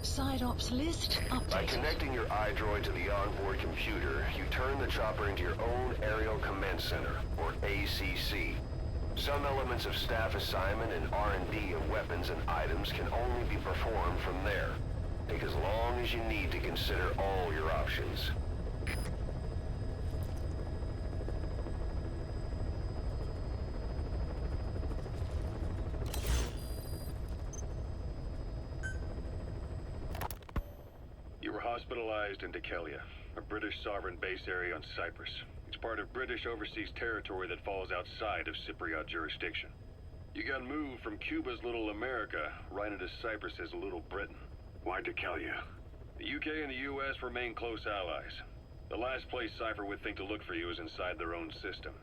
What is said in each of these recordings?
Side ops list updated. By connecting your iDroid to the onboard computer, you turn the chopper into your own Aerial Command Center, or ACC. Some elements of staff assignment and R&D of weapons and items can only be performed from there. Take as long as you need to consider all your options. You were hospitalized in Dekelia, a British sovereign base area on Cyprus. It's part of British overseas territory that falls outside of Cypriot jurisdiction. You got moved from Cuba's Little America right into Cyprus's Little Britain. Why Dekelia? The UK and the US remain close allies. The last place Cypher would think to look for you is inside their own system.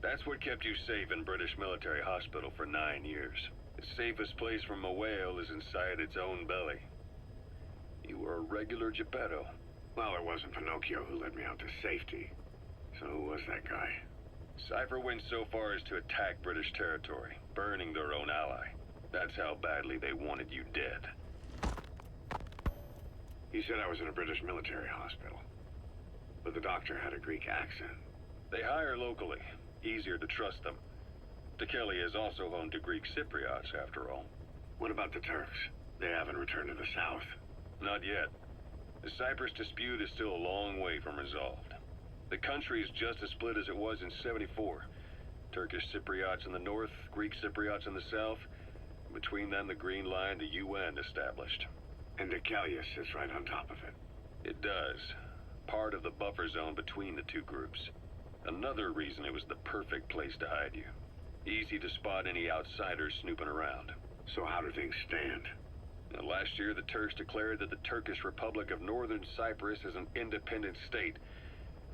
That's what kept you safe in British military hospital for 9 years. The safest place from a whale is inside its own belly. You were a regular Geppetto. Well, it wasn't Pinocchio who led me out to safety. So who was that guy? Cypher went so far as to attack British territory, burning their own ally. That's how badly they wanted you dead. He said I was in a British military hospital. But the doctor had a Greek accent. They hire locally. Easier to trust them. Dekelia is also home to Greek Cypriots, after all. What about the Turks? They haven't returned to the south. Not yet. The Cyprus dispute is still a long way from resolved. The country is just as split as it was in '74. Turkish Cypriots in the north, Greek Cypriots in the south. Between them, the Green Line, the UN established. And Dekelia sits right on top of it. It does. Part of the buffer zone between the two groups. Another reason it was the perfect place to hide you. Easy to spot any outsiders snooping around. So how do things stand? Now, last year, the Turks declared that the Turkish Republic of Northern Cyprus is an independent state,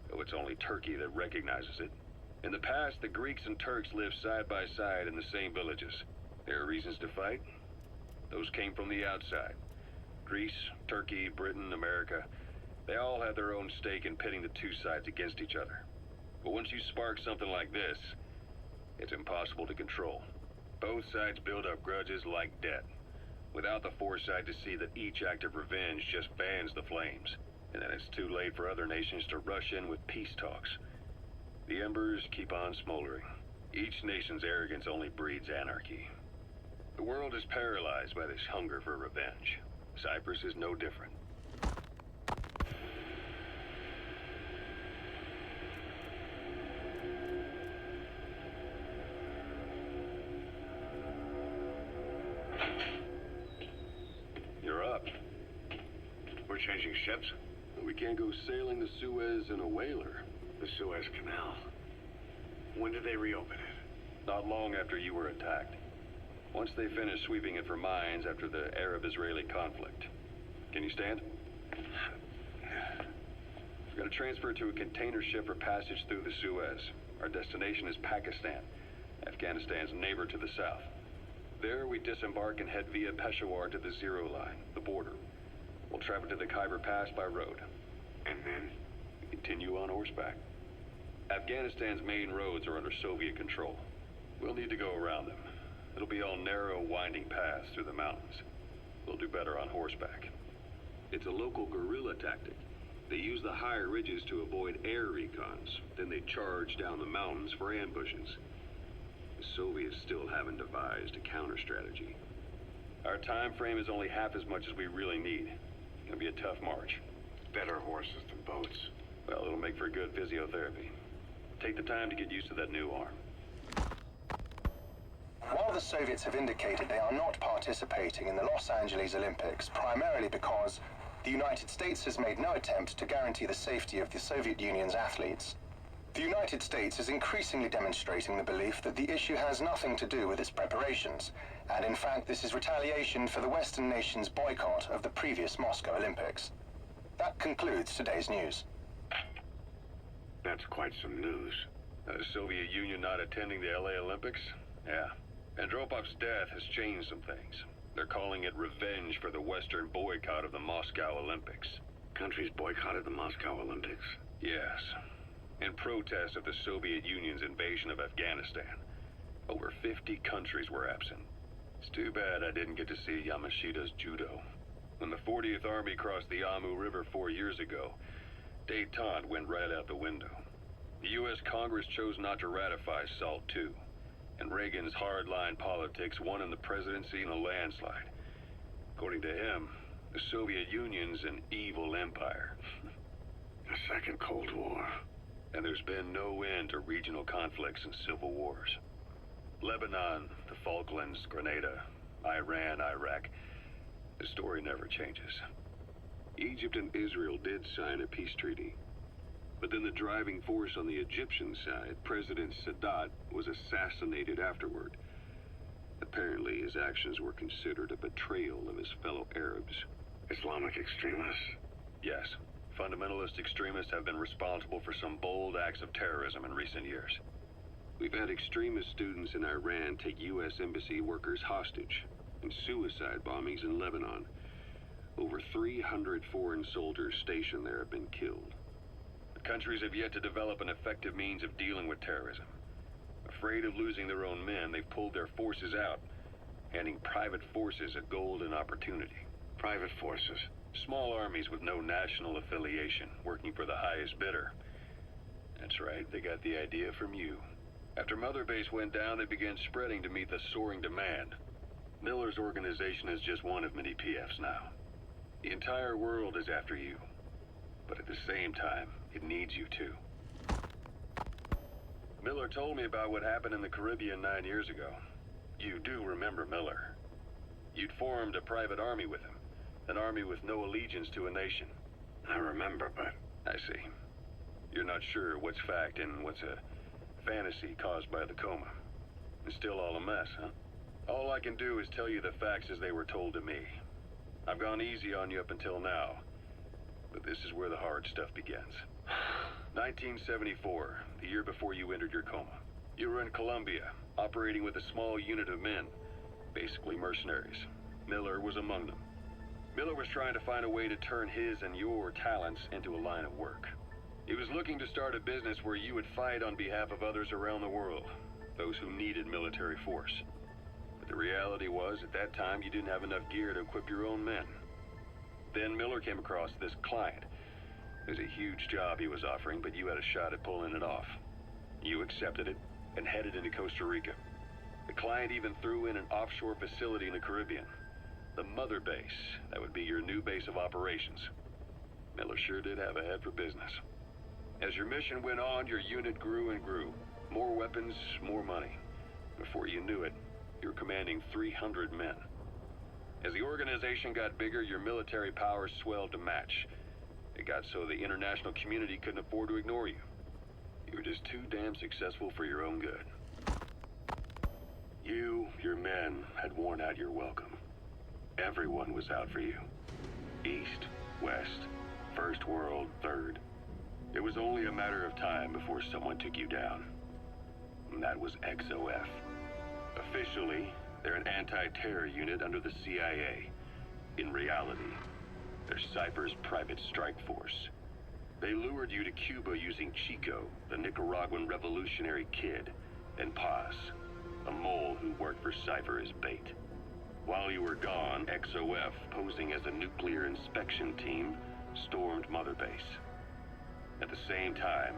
though it's only Turkey that recognizes it. In the past, the Greeks and Turks lived side by side in the same villages. There are reasons to fight. Those came from the outside. Greece, Turkey, Britain, America, they all had their own stake in pitting the two sides against each other. But once you spark something like this, it's impossible to control. Both sides build up grudges like debt, without the foresight to see that each act of revenge just fans the flames, and then it's too late for other nations to rush in with peace talks. The embers keep on smoldering. Each nation's arrogance only breeds anarchy. The world is paralyzed by this hunger for revenge. Cyprus is no different. You're up. We're changing ships? We can't go sailing the Suez in a whaler. The Suez Canal. When did they reopen it? Not long after you were attacked. Once they finished sweeping it for mines after the Arab-Israeli conflict. Can you stand? We've got to transfer to a container ship for passage through the Suez. Our destination is Pakistan, Afghanistan's neighbor to the south. There, we disembark and head via Peshawar to the Zero Line, the border. We'll travel to the Khyber Pass by road. And then? We continue on horseback. Afghanistan's main roads are under Soviet control. We'll need to go around them. It'll be all narrow, winding paths through the mountains. We'll do better on horseback. It's a local guerrilla tactic. They use the higher ridges to avoid air recons. Then they charge down the mountains for ambushes. The Soviets still haven't devised a counter-strategy. Our time frame is only half as much as we really need. It's gonna be a tough march. Better horses than boats. Well, it'll make for good physiotherapy. Take the time to get used to that new arm. While the Soviets have indicated they are not participating in the Los Angeles Olympics, primarily because the United States has made no attempt to guarantee the safety of the Soviet Union's athletes, the United States is increasingly demonstrating the belief that the issue has nothing to do with its preparations, and in fact this is retaliation for the Western nations' boycott of the previous Moscow Olympics. That concludes today's news. That's quite some news. The Soviet Union not attending the LA Olympics? Yeah. Andropov's death has changed some things. They're calling it revenge for the Western boycott of the Moscow Olympics. Countries boycotted the Moscow Olympics? Yes. In protest of the Soviet Union's invasion of Afghanistan. Over 50 countries were absent. It's too bad I didn't get to see Yamashita's judo. When the 40th Army crossed the Amu River 4 years ago, détente went right out the window. The U.S. Congress chose not to ratify SALT II, and Reagan's hardline politics won him the presidency in a landslide. According to him, the Soviet Union's an evil empire. A second Cold War. And there's been no end to regional conflicts and civil wars. Lebanon, the Falklands, Grenada, Iran, Iraq. The story never changes. Egypt and Israel did sign a peace treaty. But then the driving force on the Egyptian side, President Sadat, was assassinated afterward. Apparently, his actions were considered a betrayal of his fellow Arabs. Islamic extremists? Yes. Fundamentalist extremists have been responsible for some bold acts of terrorism in recent years. We've had extremist students in Iran take U.S. embassy workers hostage, and suicide bombings in Lebanon. Over 300 foreign soldiers stationed there have been killed. The countries have yet to develop an effective means of dealing with terrorism. Afraid of losing their own men, they've pulled their forces out, handing private forces a golden opportunity. Private forces? Small armies with no national affiliation, working for the highest bidder. That's right, they got the idea from you. After Mother Base went down, they began spreading to meet the soaring demand. Miller's organization is just one of many PFs now. The entire world is after you. But at the same time, it needs you too. Miller told me about what happened in the Caribbean 9 years ago. You do remember Miller. You'd formed a private army with him. An army with no allegiance to a nation. I remember, but... I see. You're not sure what's fact and what's a fantasy caused by the coma. It's still all a mess, huh? All I can do is tell you the facts as they were told to me. I've gone easy on you up until now, but this is where the hard stuff begins. 1974, the year before you entered your coma. You were in Colombia, operating with a small unit of men, basically mercenaries. Miller was among them. Miller was trying to find a way to turn his and your talents into a line of work. He was looking to start a business where you would fight on behalf of others around the world, those who needed military force. But the reality was, at that time, you didn't have enough gear to equip your own men. Then Miller came across this client. It was a huge job he was offering, but you had a shot at pulling it off. You accepted it and headed into Costa Rica. The client even threw in an offshore facility in the Caribbean. The Mother Base, that would be your new base of operations. Miller sure did have a head for business. As your mission went on, your unit grew and grew. More weapons, more money. Before you knew it, you were commanding 300 men. As the organization got bigger, your military powers swelled to match. It got so the international community couldn't afford to ignore you. You were just too damn successful for your own good. You, your men, had worn out your welcome. Everyone was out for you. East, West, First World, Third. It was only a matter of time before someone took you down. And that was XOF. Officially, they're an anti-terror unit under the CIA. In reality, they're Cypher's private strike force. They lured you to Cuba using Chico, the Nicaraguan revolutionary kid, and Paz, a mole who worked for Cypher as bait. While you were gone, XOF, posing as a nuclear inspection team, stormed Mother Base. At the same time,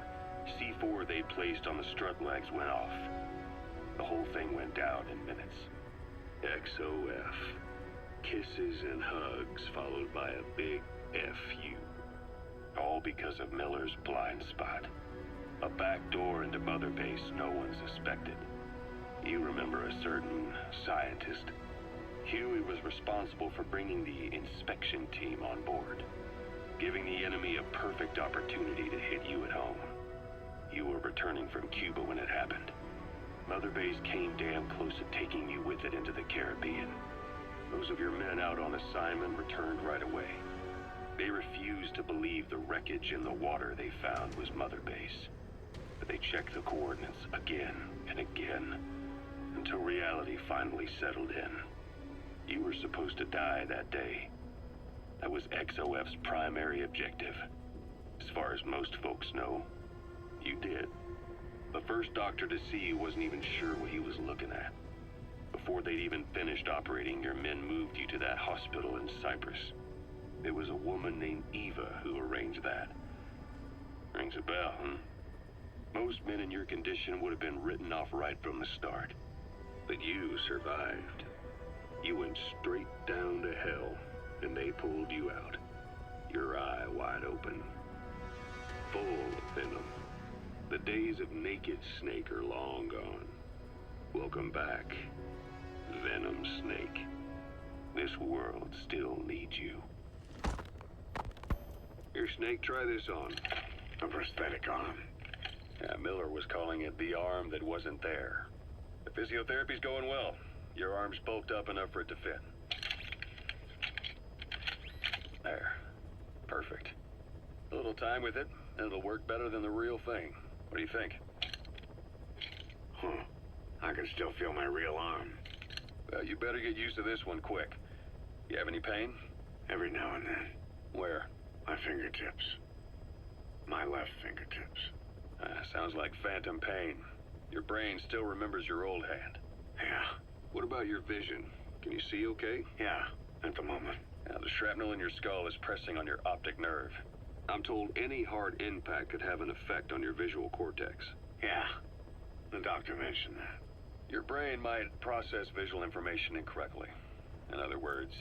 C4 they placed on the strut legs went off. The whole thing went down in minutes. XOF. Kisses and hugs followed by a big FU. All because of Miller's blind spot. A back door into Mother Base no one suspected. You remember a certain scientist. Huey was responsible for bringing the inspection team on board, giving the enemy a perfect opportunity to hit you at home. You were returning from Cuba when it happened. Mother Base came damn close to taking you with it into the Caribbean. Those of your men out on assignment returned right away. They refused to believe the wreckage in the water they found was Mother Base. But they checked the coordinates again and again, until reality finally settled in. You were supposed to die that day. That was XOF's primary objective. As far as most folks know, you did. The first doctor to see you wasn't even sure what he was looking at. Before they'd even finished operating, your men moved you to that hospital in Cyprus. It was a woman named Eva who arranged that. Rings a bell, hmm? Most men in your condition would have been written off right from the start. But you survived. You went straight down to hell, and they pulled you out. Your eye wide open. Full of venom. The days of naked Snake are long gone. Welcome back, Venom Snake. This world still needs you. Here, Snake, try this on. A prosthetic arm. Yeah, Miller was calling it the arm that wasn't there. The physiotherapy's going well. Your arm's bulked up enough for it to fit. There. Perfect. A little time with it, and it'll work better than the real thing. What do you think? I can still feel my real arm. Well, you better get used to this one quick. You have any pain? Every now and then. Where? My fingertips. My left fingertips. Sounds like phantom pain. Your brain still remembers your old hand. Yeah. What about your vision? Can you see okay? Yeah, at the moment. Now, the shrapnel in your skull is pressing on your optic nerve. I'm told any hard impact could have an effect on your visual cortex. Yeah, the doctor mentioned that. Your brain might process visual information incorrectly. In other words,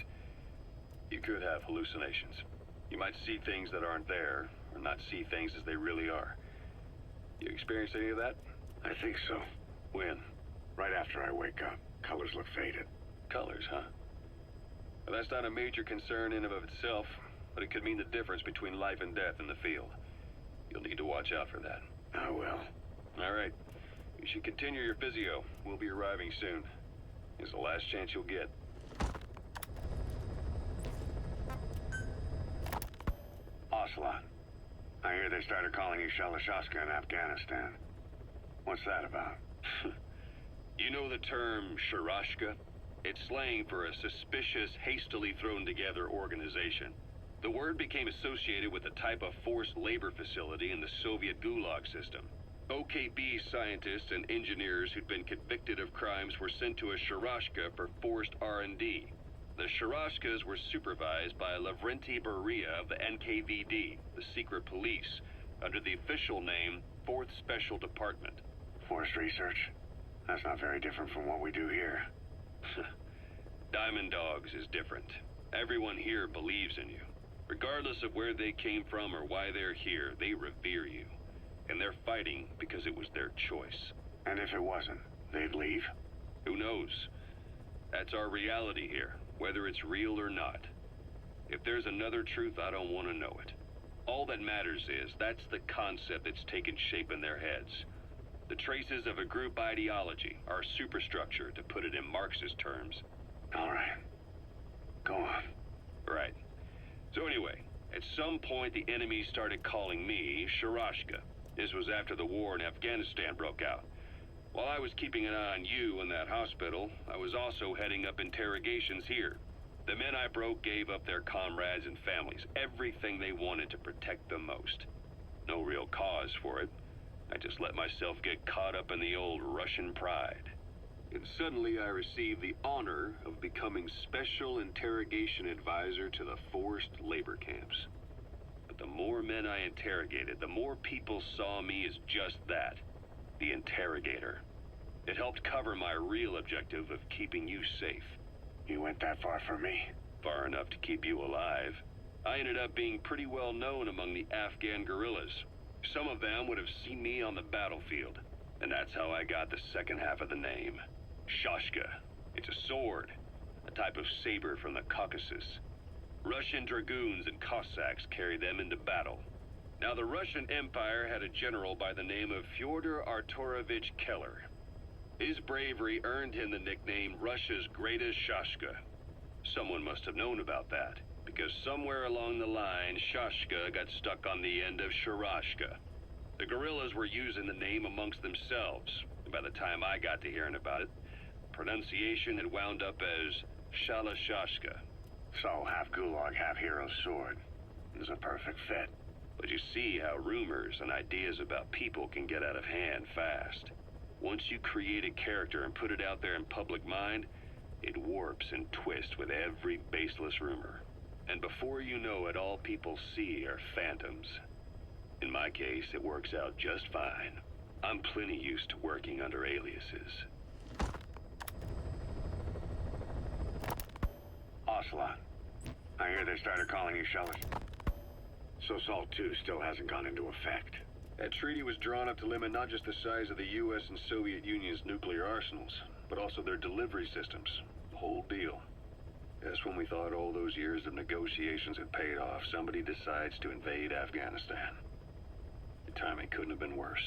you could have hallucinations. You might see things that aren't there, or not see things as they really are. You experience any of that? I think so. When? Right after I wake up. Colors look faded. Colors, huh? Well, that's not a major concern in and of itself, but it could mean the difference between life and death in the field. You'll need to watch out for that. I will. All right. You should continue your physio. We'll be arriving soon. It's the last chance you'll get. Ocelot. I hear they started calling you Shalashaska in Afghanistan. What's that about? You know the term Sharashka? It's slang for a suspicious, hastily thrown together organization. The word became associated with a type of forced labor facility in the Soviet Gulag system. OKB scientists and engineers who'd been convicted of crimes were sent to a Sharashka for forced R&D. The Sharashkas were supervised by Lavrenti Beria of the NKVD, the secret police, under the official name 4th Special Department. Forced research? That's not very different from what we do here. Diamond Dogs is different. Everyone here believes in you. Regardless of where they came from or why they're here, they revere you. And they're fighting because it was their choice. And if it wasn't, they'd leave? Who knows? That's our reality here, whether it's real or not. If there's another truth, I don't want to know it. All that matters is that's the concept that's taken shape in their heads. The traces of a group ideology, our superstructure, to put it in Marxist terms. All right. Go on. Right. So anyway, at some point the enemy started calling me Sharashka. This was after the war in Afghanistan broke out. While I was keeping an eye on you in that hospital, I was also heading up interrogations here. The men I broke gave up their comrades and families, everything they wanted to protect them most. No real cause for it. I just let myself get caught up in the old Russian pride. And suddenly I received the honor of becoming Special Interrogation Advisor to the forced labor camps. But the more men I interrogated, the more people saw me as just that, the interrogator. It helped cover my real objective of keeping you safe. You went that far for me? Far enough to keep you alive. I ended up being pretty well known among the Afghan guerrillas. Some of them would have seen me on the battlefield, and that's how I got the second half of the name. Shashka. It's a sword, a type of saber from the Caucasus. Russian dragoons and Cossacks carry them into battle. Now, the Russian Empire had a general by the name of Fyodor Arturovich Keller. His bravery earned him the nickname Russia's Greatest Shashka. Someone must have known about that, because somewhere along the line, Shashka got stuck on the end of Sharashka. The guerrillas were using the name amongst themselves, and by the time I got to hearing about it, pronunciation had wound up as Shalashashka. So, half Gulag, half hero sword. It was a perfect fit. But you see how rumors and ideas about people can get out of hand fast. Once you create a character and put it out there in public mind, it warps and twists with every baseless rumor. And before you know it, all people see are phantoms. In my case, it works out just fine. I'm plenty used to working under aliases. Ocelot, I hear they started calling you Shelley. So SALT 2 still hasn't gone into effect. That treaty was drawn up to limit not just the size of the U.S. and Soviet Union's nuclear arsenals, but also their delivery systems. The whole deal. Just when we thought all those years of negotiations had paid off, somebody decides to invade Afghanistan. The timing couldn't have been worse.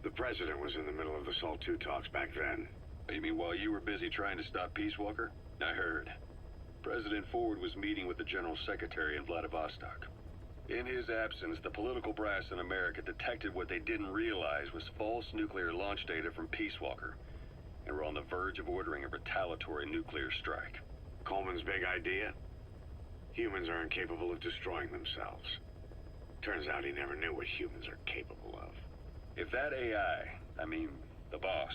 The president was in the middle of the SALT 2 talks back then. You mean while you were busy trying to stop Peace Walker? I heard. President Ford was meeting with the General Secretary in Vladivostok. In his absence, the political brass in America detected what they didn't realize was false nuclear launch data from Peace Walker, and were on the verge of ordering a retaliatory nuclear strike. Coleman's big idea? Humans are incapable of destroying themselves. Turns out he never knew what humans are capable of. If that AI, the boss,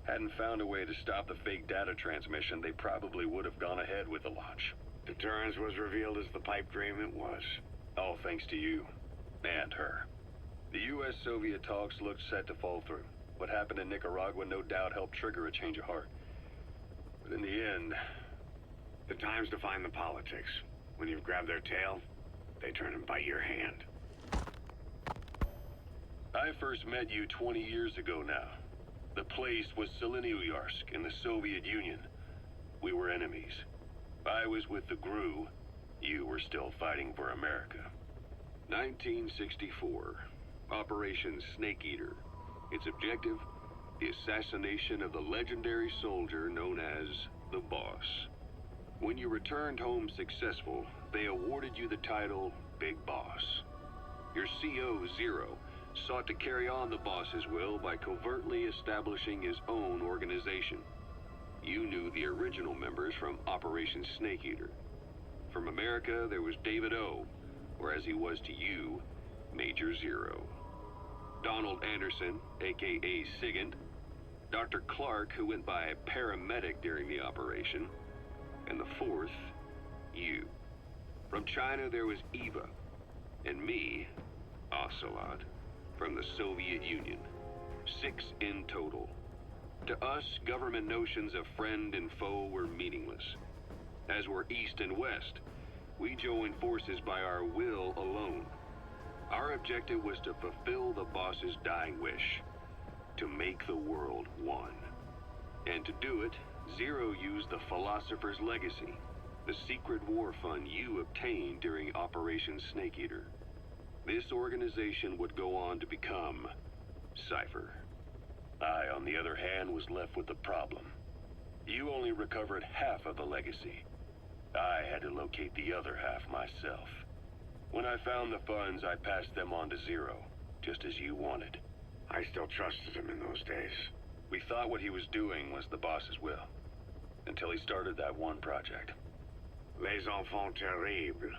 hadn't found a way to stop the fake data transmission, they probably would have gone ahead with the launch. Deterrence was revealed as the pipe dream it was. All thanks to you. And her. The U.S.-Soviet talks looked set to fall through. What happened in Nicaragua no doubt helped trigger a change of heart. But in the end... The time's to find the politics. When you've grabbed their tail, they turn and bite your hand. I first met you 20 years ago now. The place was Selenouyarsk in the Soviet Union. We were enemies. I was with the GRU. You were still fighting for America. 1964. Operation Snake Eater. Its objective? The assassination of the legendary soldier known as the Boss. When you returned home successful, they awarded you the title Big Boss. Your CO, Zero, sought to carry on the boss's will by covertly establishing his own organization. You knew the original members from Operation Snake Eater. From America, there was David O, or as he was to you, Major Zero. Donald Anderson, aka Sigint. Dr. Clark, who went by paramedic during the operation. And the fourth, you. From China, there was Eva. And me, Ocelot, from the Soviet Union. 6 in total. To us, government notions of friend and foe were meaningless. As were East and West, we joined forces by our will alone. Our objective was to fulfill the boss's dying wish, to make the world one. And to do it, Zero used the Philosopher's Legacy, the secret war fund you obtained during Operation Snake Eater. This organization would go on to become Cypher. I, on the other hand, was left with the problem. You only recovered half of the legacy. I had to locate the other half myself. When I found the funds, I passed them on to Zero, just as you wanted. I still trusted him in those days. We thought what he was doing was the boss's will, until he started that one project. Les enfants terribles,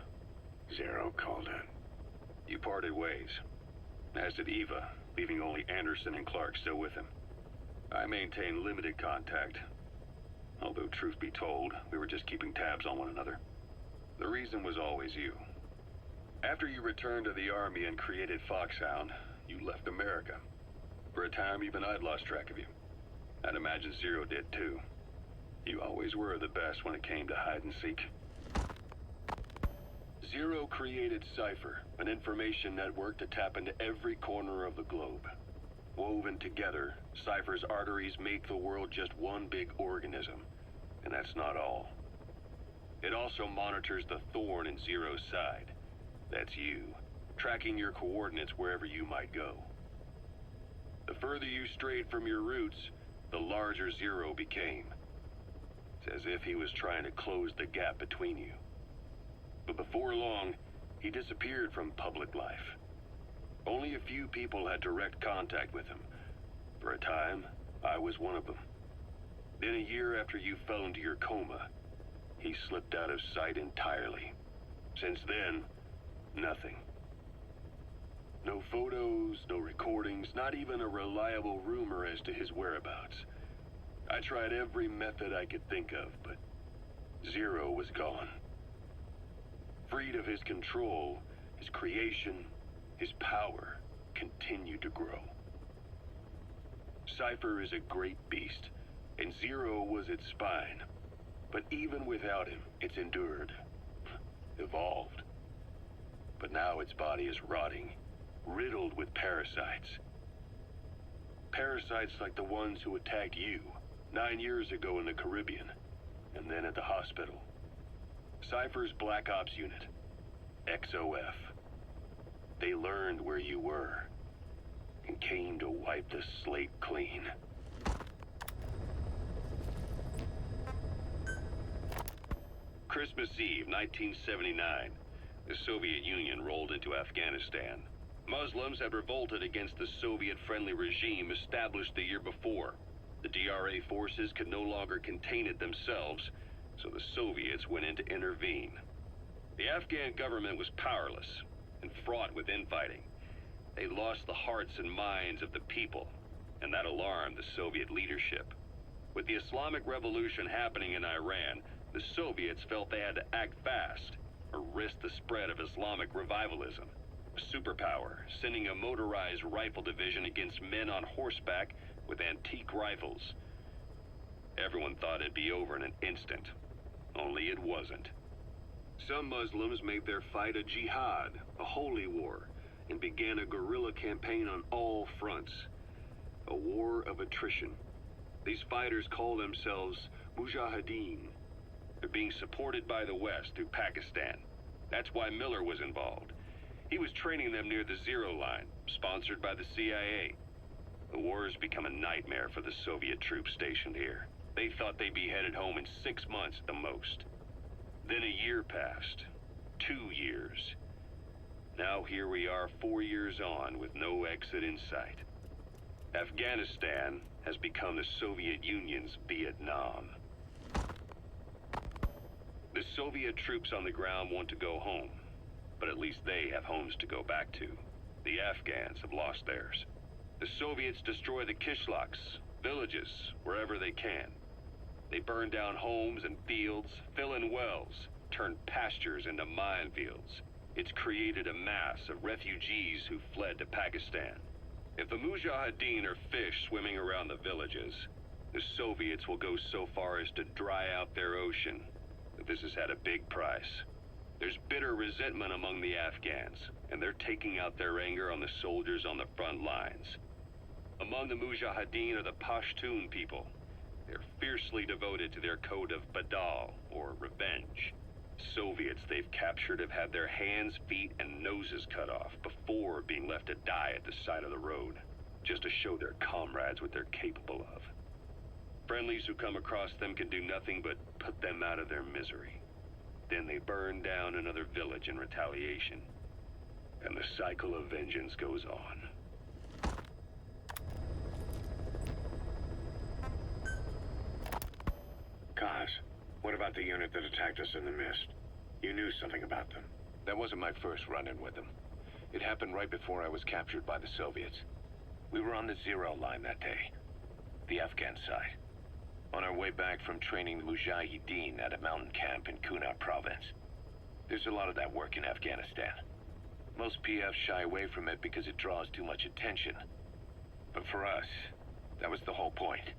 Zero called it. You parted ways, as did Eva, leaving only Anderson and Clark still with him. I maintained limited contact, although truth be told, we were just keeping tabs on one another. The reason was always you. After you returned to the Army and created Foxhound, you left America. For a time, even I'd lost track of you. I'd imagine Zero did too. You always were the best when it came to hide and seek. Zero created Cypher, an information network to tap into every corner of the globe. Woven together, Cypher's arteries make the world just one big organism. And that's not all. It also monitors the thorn in Zero's side. That's you, tracking your coordinates wherever you might go. The further you strayed from your roots, the larger Zero became. It's as if he was trying to close the gap between you. But before long, he disappeared from public life. Only a few people had direct contact with him. For a time, I was one of them. Then a year after you fell into your coma, he slipped out of sight entirely. Since then, nothing. No photos, no recordings, not even a reliable rumor as to his whereabouts. I tried every method I could think of, but Zero was gone. Freed of his control, his creation, his power continued to grow. Cypher is a great beast, and Zero was its spine. But even without him, it's endured, evolved. But now its body is rotting, riddled with parasites. Parasites like the ones who attacked you 9 years ago in the Caribbean, and then at the hospital. Cypher's Black Ops Unit, XOF. They learned where you were, and came to wipe the slate clean. Christmas Eve, 1979. The Soviet Union rolled into Afghanistan. Muslims had revolted against the Soviet-friendly regime established the year before. The DRA forces could no longer contain it themselves, so the Soviets went in to intervene. The Afghan government was powerless and fraught with infighting. They lost the hearts and minds of the people, and that alarmed the Soviet leadership. With the Islamic Revolution happening in Iran, the Soviets felt they had to act fast or risk the spread of Islamic revivalism. A superpower, sending a motorized rifle division against men on horseback with antique rifles. Everyone thought it'd be over in an instant, only it wasn't. Some Muslims made their fight a jihad, a holy war, and began a guerrilla campaign on all fronts. A war of attrition. These fighters call themselves Mujahideen. They're being supported by the West through Pakistan. That's why Miller was involved. He was training them near the Zero Line, sponsored by the CIA. The war has become a nightmare for the Soviet troops stationed here. They thought they'd be headed home in 6 months at the most. Then a year passed. 2 years. Now here we are 4 years on with no exit in sight. Afghanistan has become the Soviet Union's Vietnam. The Soviet troops on the ground want to go home, but at least they have homes to go back to. The Afghans have lost theirs. The Soviets destroy the kishlaks, villages, wherever they can. They burn down homes and fields, fill in wells, turn pastures into minefields. It's created a mass of refugees who fled to Pakistan. If the Mujahideen are fish swimming around the villages, the Soviets will go so far as to dry out their ocean. But this has had a big price. There's bitter resentment among the Afghans, and they're taking out their anger on the soldiers on the front lines. Among the Mujahideen are the Pashtun people. They're fiercely devoted to their code of Badal, or revenge. Soviets they've captured have had their hands, feet, and noses cut off before being left to die at the side of the road, just to show their comrades what they're capable of. Friendlies who come across them can do nothing but put them out of their misery. Then they burn down another village in retaliation. And the cycle of vengeance goes on. Kaz, what about the unit that attacked us in the mist? You knew something about them. That wasn't my first run-in with them. It happened right before I was captured by the Soviets. We were on the Zero Line that day, the Afghan side, on our way back from training the Mujahideen at a mountain camp in Kunar province. There's a lot of that work in Afghanistan. Most PFs shy away from it because it draws too much attention. But for us, that was the whole point.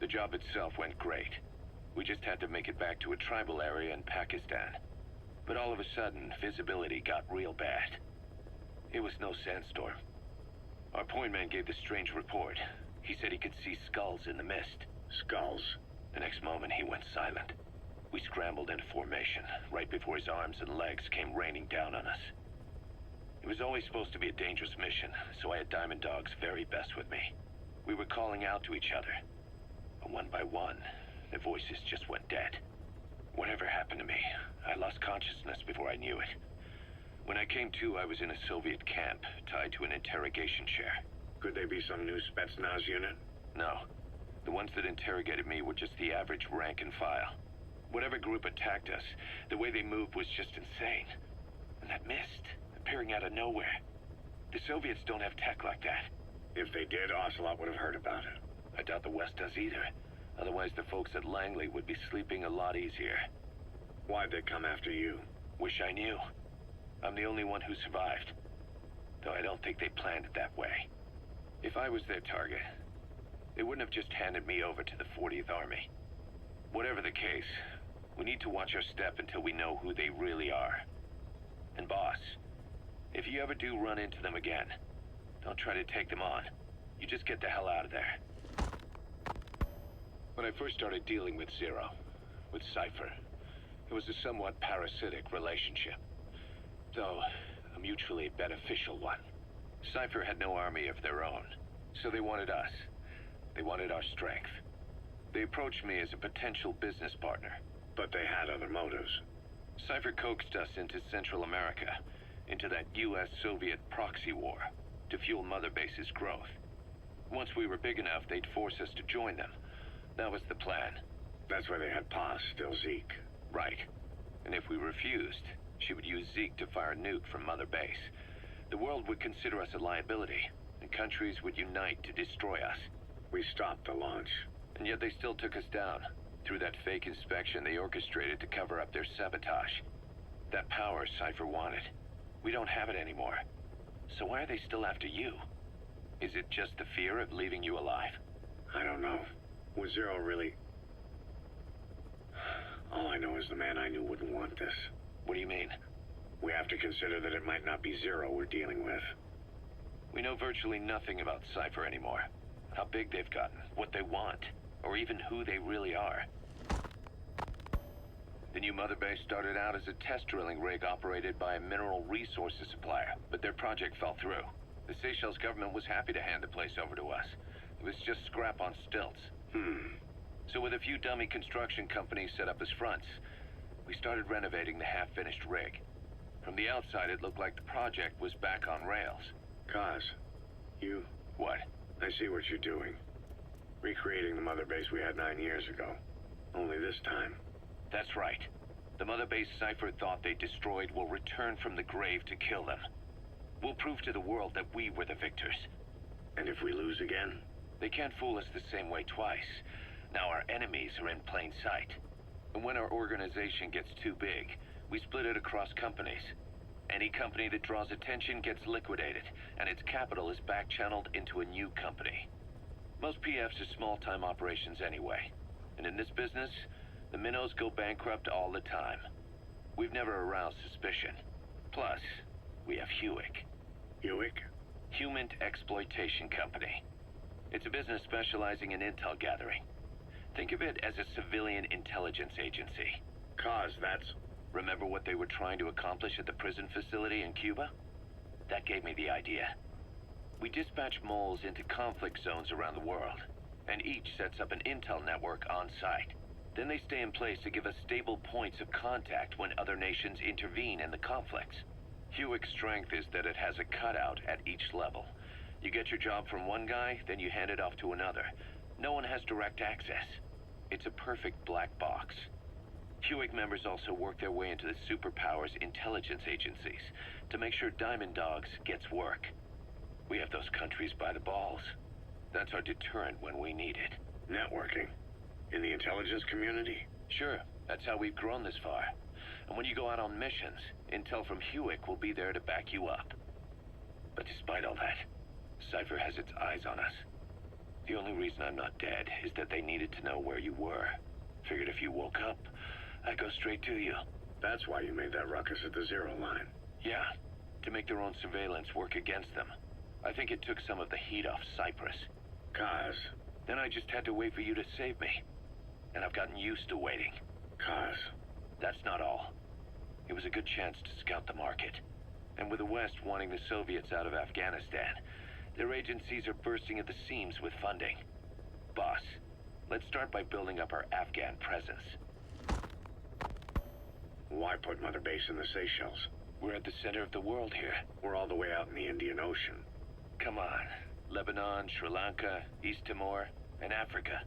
The job itself went great. We just had to make it back to a tribal area in Pakistan. But all of a sudden, visibility got real bad. It was no sandstorm. Our point man gave this strange report. He said he could see skulls in the mist. Skulls? The next moment, he went silent. We scrambled into formation, right before his arms and legs came raining down on us. It was always supposed to be a dangerous mission, so I had Diamond Dog's very best with me. We were calling out to each other. But one by one, the voices just went dead. Whatever happened to me, I lost consciousness before I knew it. When I came to, I was in a Soviet camp, tied to an interrogation chair. Could they be some new Spetsnaz unit? No. The ones that interrogated me were just the average rank and file. Whatever group attacked us, the way they moved was just insane. And that mist, appearing out of nowhere. The Soviets don't have tech like that. If they did, Ocelot would have heard about it. I doubt the West does either. Otherwise, the folks at Langley would be sleeping a lot easier. Why'd they come after you? Wish I knew. I'm the only one who survived. Though I don't think they planned it that way. If I was their target, they wouldn't have just handed me over to the 40th Army. Whatever the case, we need to watch our step until we know who they really are. And boss, if you ever do run into them again, don't try to take them on. You just get the hell out of there. When I first started dealing with Zero, with Cypher, it was a somewhat parasitic relationship. Though, a mutually beneficial one. Cypher had no army of their own, so they wanted us. They wanted our strength. They approached me as a potential business partner. But they had other motives. Cypher coaxed us into Central America, into that US-Soviet proxy war, to fuel Mother Base's growth. Once we were big enough, they'd force us to join them. That was the plan. That's why they had Paz, still Zeke. Right. And if we refused, she would use Zeke to fire a nuke from Mother Base. The world would consider us a liability, and countries would unite to destroy us. We stopped the launch. And yet they still took us down. Through that fake inspection they orchestrated to cover up their sabotage. That power Cypher wanted. We don't have it anymore. So why are they still after you? Is it just the fear of leaving you alive? I don't know. Was Zero really... All I know is the man I knew wouldn't want this. What do you mean? We have to consider that it might not be Zero we're dealing with. We know virtually nothing about Cypher anymore. How big they've gotten, what they want, or even who they really are. The new Mother Base started out as a test drilling rig operated by a mineral resources supplier, but their project fell through. The Seychelles government was happy to hand the place over to us. It was just scrap on stilts. So with a few dummy construction companies set up as fronts, we started renovating the half-finished rig. From the outside, it looked like the project was back on rails. Kaz, you... What? I see what you're doing. Recreating the Mother Base we had 9 years ago. Only this time. That's right. The Mother Base Cypher thought they destroyed will return from the grave to kill them. We'll prove to the world that we were the victors. And if we lose again? They can't fool us the same way twice. Now our enemies are in plain sight. And when our organization gets too big, we split it across companies. Any company that draws attention gets liquidated, and its capital is back-channeled into a new company. Most PFs are small-time operations anyway. And in this business, the minnows go bankrupt all the time. We've never aroused suspicion. Plus, we have Hewick. Hewick? Human Exploitation Company. It's a business specializing in intel gathering. Think of it as a civilian intelligence agency. Kaz, that's... Remember what they were trying to accomplish at the prison facility in Cuba? That gave me the idea. We dispatch moles into conflict zones around the world, and each sets up an intel network on site. Then they stay in place to give us stable points of contact when other nations intervene in the conflicts. Hewick's strength is that it has a cutout at each level. You get your job from one guy, then you hand it off to another. No one has direct access. It's a perfect black box. Hewick members also work their way into the superpowers intelligence agencies to make sure Diamond Dogs gets work. We have those countries by the balls. That's our deterrent when we need it. Networking? In the intelligence community? Sure, that's how we've grown this far. And when you go out on missions, intel from Hewick will be there to back you up. But despite all that, Cypher has its eyes on us. The only reason I'm not dead is that they needed to know where you were. Figured if you woke up, I'd go straight to you. That's why you made that ruckus at the Zero line. Yeah, to make their own surveillance work against them. I think it took some of the heat off Cyprus. Kaz. Then I just had to wait for you to save me. And I've gotten used to waiting. Kaz. That's not all. It was a good chance to scout the market. And with the West wanting the Soviets out of Afghanistan, their agencies are bursting at the seams with funding. Boss, let's start by building up our Afghan presence. Why put Mother Base in the Seychelles? We're at the center of the world here. We're all the way out in the Indian Ocean. Come on. Lebanon, Sri Lanka, East Timor, and Africa.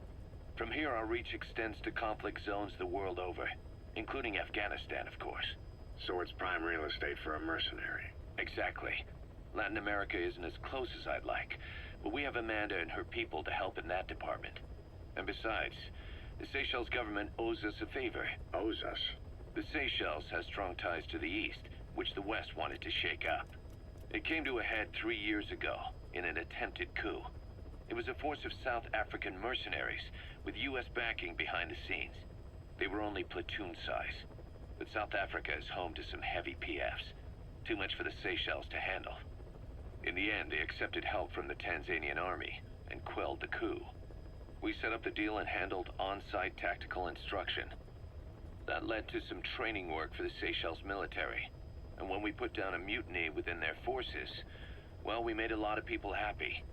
From here, our reach extends to conflict zones the world over, including Afghanistan, of course. So it's prime real estate for a mercenary. Exactly. Latin America isn't as close as I'd like, but we have Amanda and her people to help in that department. And besides, the Seychelles government owes us a favor. Owes us? The Seychelles has strong ties to the east, which the west wanted to shake up. It came to a head 3 years ago, in an attempted coup. It was a force of South African mercenaries, with U.S. backing behind the scenes. They were only platoon size, but South Africa is home to some heavy PFs. Too much for the Seychelles to handle. In the end, they accepted help from the Tanzanian army, and quelled the coup. We set up the deal and handled on-site tactical instruction. That led to some training work for the Seychelles military. And when we put down a mutiny within their forces, well, we made a lot of people happy.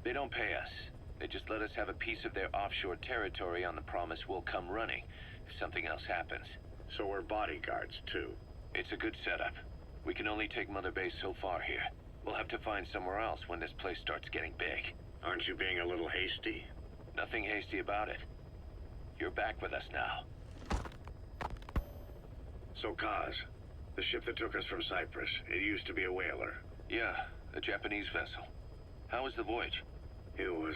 They don't pay us. They just let us have a piece of their offshore territory on the promise we'll come running if something else happens. So we're bodyguards, too. It's a good setup. We can only take Mother Base so far here. We'll have to find somewhere else when this place starts getting big. Aren't you being a little hasty? Nothing hasty about it. You're back with us now. So, Kaz, the ship that took us from Cyprus, it used to be a whaler. Yeah, a Japanese vessel. How was the voyage? It was...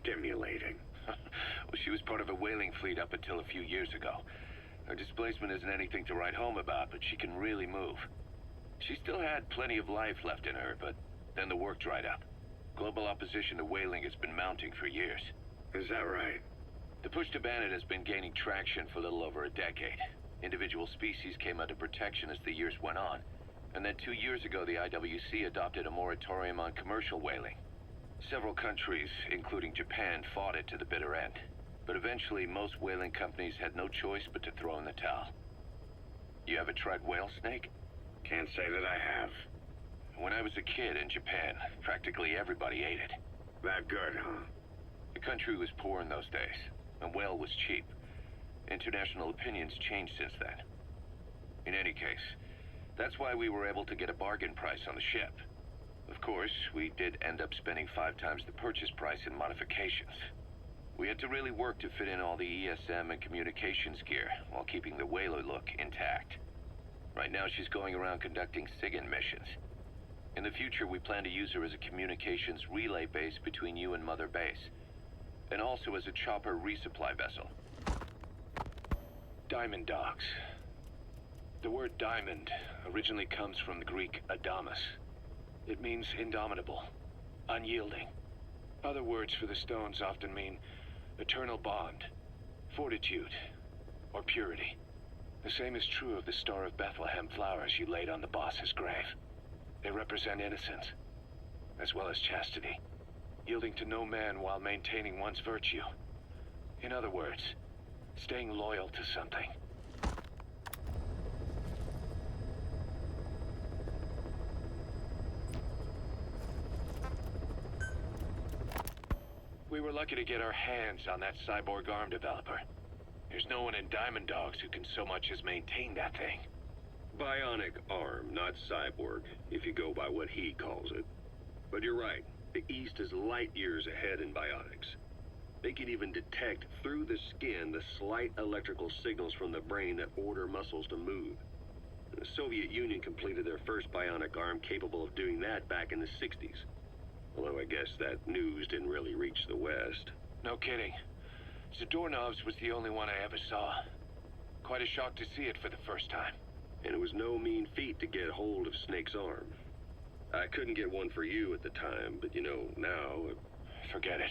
stimulating. Well, she was part of a whaling fleet up until a few years ago. Her displacement isn't anything to write home about, but she can really move. She still had plenty of life left in her, but then the work dried up. Global opposition to whaling has been mounting for years. Is that right? The push to ban it has been gaining traction for a little over a decade. Individual species came under protection as the years went on, and then 2 years ago the IWC adopted a moratorium on commercial whaling. Several countries, including Japan, fought it to the bitter end, but eventually most whaling companies had no choice but to throw in the towel. You ever tried whale snake? Can't say that I have. When I was a kid in Japan, practically everybody ate it. That good, huh? The country was poor in those days, and whale was cheap. International opinions changed since then. In any case, that's why we were able to get a bargain price on the ship. Of course, we did end up spending 5 times the purchase price in modifications. We had to really work to fit in all the ESM and communications gear while keeping the whaler look intact. Right now she's going around conducting SIGINT missions. In the future, we plan to use her as a communications relay base between you and Mother Base, and also as a chopper resupply vessel. Diamond dogs. The word diamond originally comes from the Greek adamas. It means indomitable, unyielding. Other words for the stones often mean eternal bond, fortitude, or purity. The same is true of the Star of Bethlehem flowers you laid on the boss's grave. They represent innocence, as well as chastity, yielding to no man while maintaining one's virtue. In other words, staying loyal to something. We were lucky to get our hands on that cyborg arm developer. There's no one in Diamond Dogs who can so much as maintain that thing. Bionic arm, not cyborg, if you go by what he calls it. But you're right, the East is light years ahead in bionics. They can even detect through the skin the slight electrical signals from the brain that order muscles to move. The Soviet Union completed their first bionic arm capable of doing that back in the 60s. Although I guess that news didn't really reach the West. No kidding. Zadornov's was the only one I ever saw. Quite a shock to see it for the first time. And it was no mean feat to get hold of Snake's arm. I couldn't get one for you at the time, but you know, now... Forget it.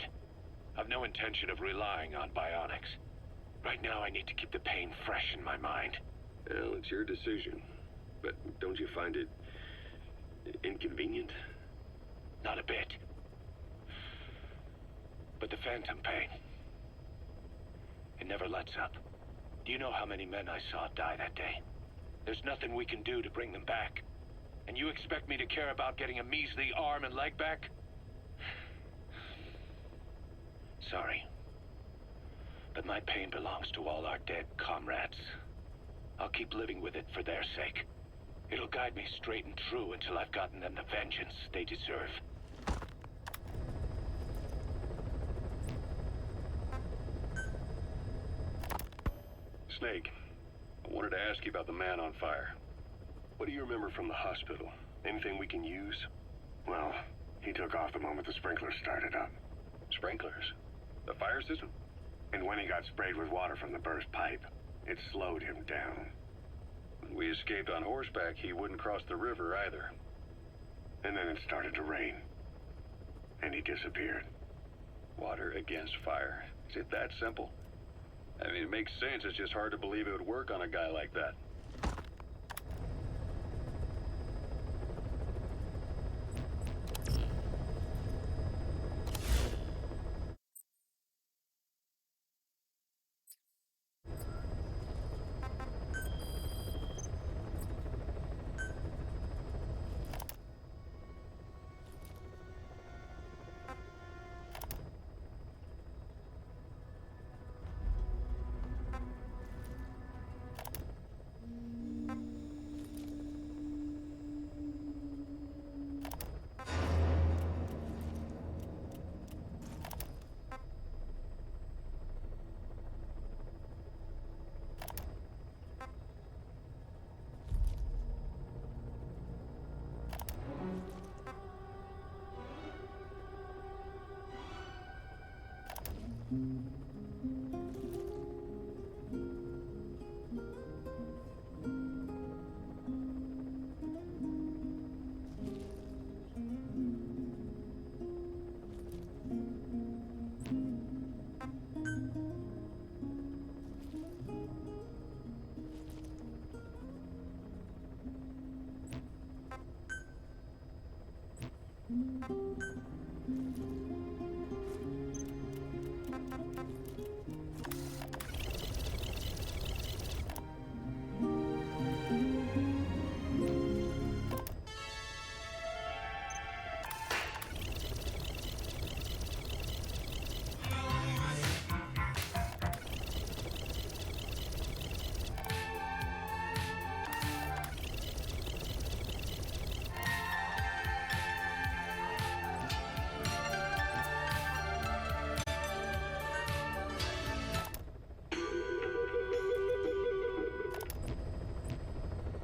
I've no intention of relying on bionics. Right now I need to keep the pain fresh in my mind. Well, it's your decision. But don't you find it... inconvenient? Not a bit. But the phantom pain, it never lets up. Do you know how many men I saw die that day? There's nothing we can do to bring them back. And you expect me to care about getting a measly arm and leg back? Sorry. But my pain belongs to all our dead comrades. I'll keep living with it for their sake. It'll guide me straight and true until I've gotten them the vengeance they deserve. Snake, I wanted to ask you about the man on fire. What do you remember from the hospital? Anything we can use? Well, he took off the moment the sprinklers started up. Sprinklers? The fire system? And when he got sprayed with water from the burst pipe. It slowed him down. When we escaped on horseback, he wouldn't cross the river either. And then it started to rain. And he disappeared. Water against fire. Is it that simple? I mean, it makes sense. It's just hard to believe it would work on a guy like that.